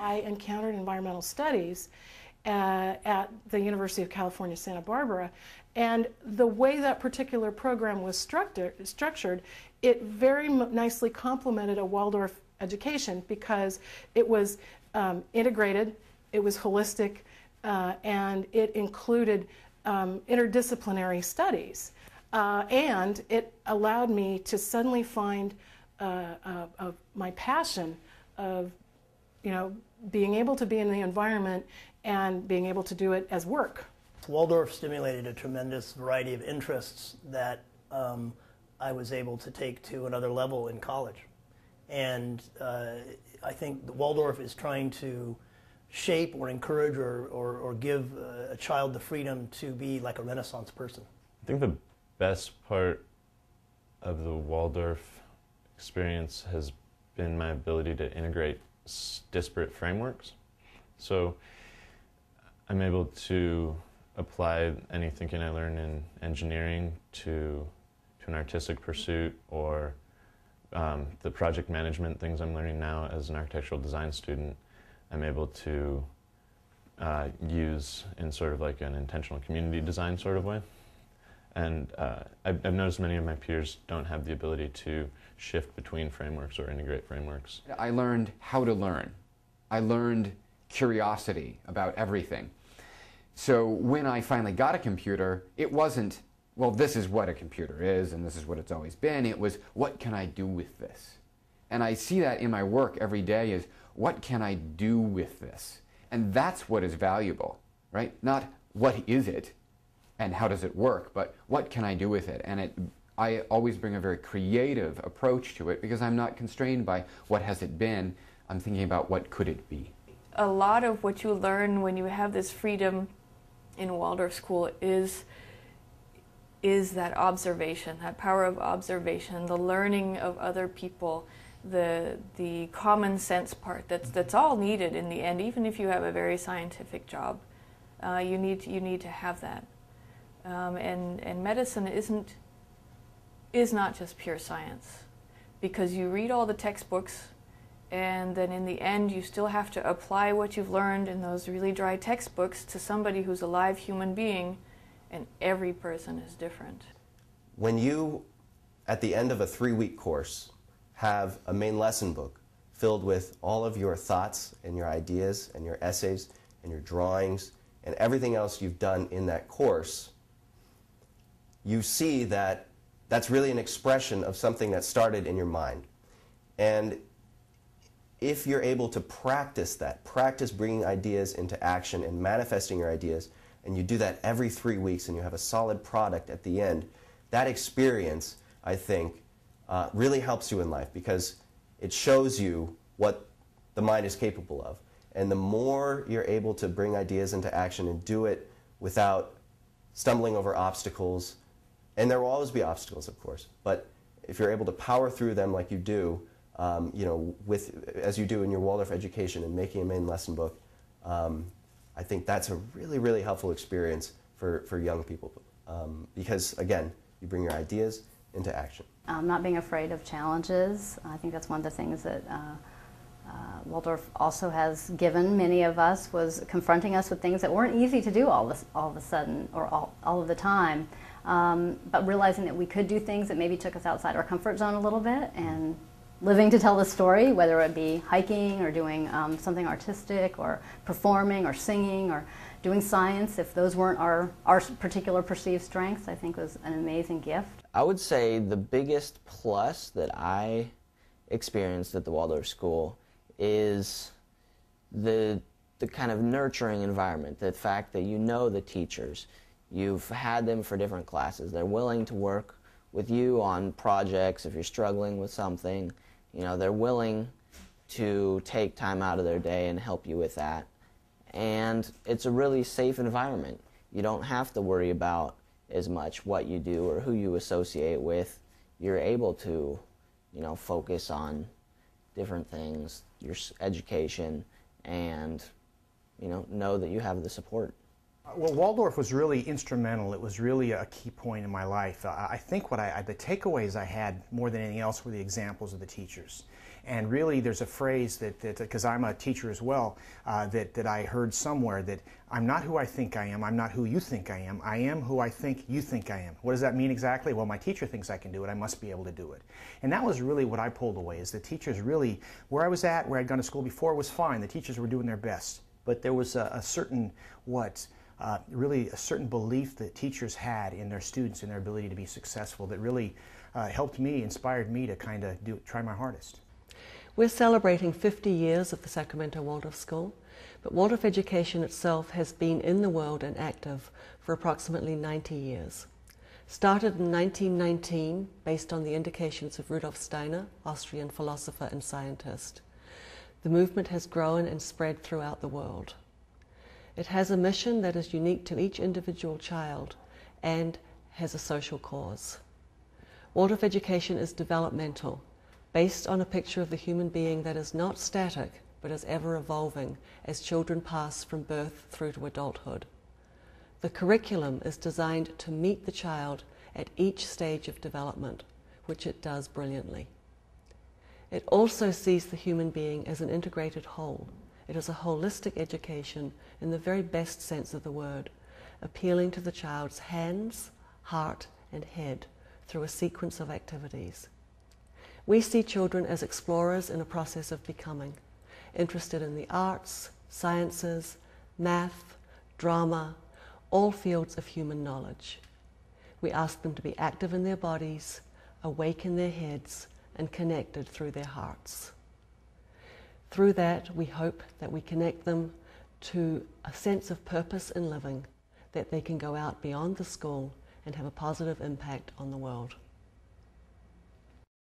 I encountered environmental studies at the University of California, Santa Barbara, and the way that particular program was structured, it very nicely complemented a Waldorf education because it was integrated, it was holistic, and it included interdisciplinary studies. And it allowed me to suddenly find my passion of, being able to be in the environment and being able to do it as work. Waldorf stimulated a tremendous variety of interests that I was able to take to another level in college. And I think Waldorf is trying to shape or encourage or give a child the freedom to be like a Renaissance person. I think the best part of the Waldorf experience has been my ability to integrate disparate frameworks. So I'm able to apply any thinking I learned in engineering to an artistic pursuit, or the project management things I'm learning now as an architectural design student, I'm able to use in sort of like an intentional community design sort of way. And I've noticed many of my peers don't have the ability to shift between frameworks or integrate frameworks. I learned how to learn. I learned curiosity about everything. So when I finally got a computer, it wasn't, well, this is what a computer is and this is what it's always been. It was, what can I do with this? And I see that in my work every day is, what can I do with this? And that's what is valuable, right? Not what is it and how does it work, but what can I do with it? And I always bring a very creative approach to it because I'm not constrained by what has it been. I'm thinking about what could it be. A lot of what you learn when you have this freedom in Waldorf school is that observation, that power of observation, the learning of other people, the common sense part that's all needed in the end. Even if you have a very scientific job, you need to have that. And medicine is not just pure science, because you read all the textbooks, and then in the end you still have to apply what you've learned in those really dry textbooks to somebody who's a live human being, and every person is different. When you, at the end of a 3-week course, have a main lesson book filled with all of your thoughts and your ideas and your essays and your drawings and everything else you've done in that course, you see that that's really an expression of something that started in your mind. And if you're able to practice that, practice bringing ideas into action and manifesting your ideas, and you do that every 3 weeks and you have a solid product at the end, that experience, I think, really helps you in life because it shows you what the mind is capable of. And the more you're able to bring ideas into action and do it without stumbling over obstacles, and there will always be obstacles, of course, but if you're able to power through them like you do, as you do in your Waldorf education and making a main lesson book, I think that's a really, really helpful experience for young people because, again, you bring your ideas into action. Not being afraid of challenges. I think that's one of the things that Waldorf also has given many of us, was confronting us with things that weren't easy to do all of a sudden or all of the time, but realizing that we could do things that maybe took us outside our comfort zone a little bit and living to tell the story, whether it be hiking or doing something artistic or performing or singing or doing science. If those weren't our particular perceived strengths, I think was an amazing gift. I would say the biggest plus that I experienced at the Waldorf School is the kind of nurturing environment, the fact that you know the teachers, you've had them for different classes, they're willing to work with you on projects if you're struggling with something, they're willing to take time out of their day and help you with that. And it's a really safe environment. You don't have to worry about as much what you do or who you associate with. You're able to, focus on different things, your education, and, know that you have the support. Well, Waldorf was really instrumental. It was really a key point in my life. I think the takeaways I had more than anything else were the examples of the teachers. And really, there's a phrase that because I'm a teacher as well, that I heard somewhere, that I'm not who I think I am not who you think I am who I think you think I am. What does that mean exactly? Well, my teacher thinks I can do it, I must be able to do it. And that was really what I pulled away, is the teachers really, where I was at, where I'd gone to school before was fine, the teachers were doing their best. But there was a certain, really a certain belief that teachers had in their students and their ability to be successful that really helped me, inspired me to kind of try my hardest. We're celebrating 50 years of the Sacramento Waldorf School, but Waldorf education itself has been in the world and active for approximately 90 years. Started in 1919 based on the indications of Rudolf Steiner, Austrian philosopher and scientist. The movement has grown and spread throughout the world. It has a mission that is unique to each individual child and has a social cause. Waldorf education is developmental, based on a picture of the human being that is not static, but is ever evolving as children pass from birth through to adulthood. The curriculum is designed to meet the child at each stage of development, which it does brilliantly. It also sees the human being as an integrated whole. It is a holistic education in the very best sense of the word, appealing to the child's hands, heart, and head through a sequence of activities. We see children as explorers in a process of becoming, interested in the arts, sciences, math, drama, all fields of human knowledge. We ask them to be active in their bodies, awake in their heads, and connected through their hearts. Through that, we hope that we connect them to a sense of purpose in living, that they can go out beyond the school and have a positive impact on the world.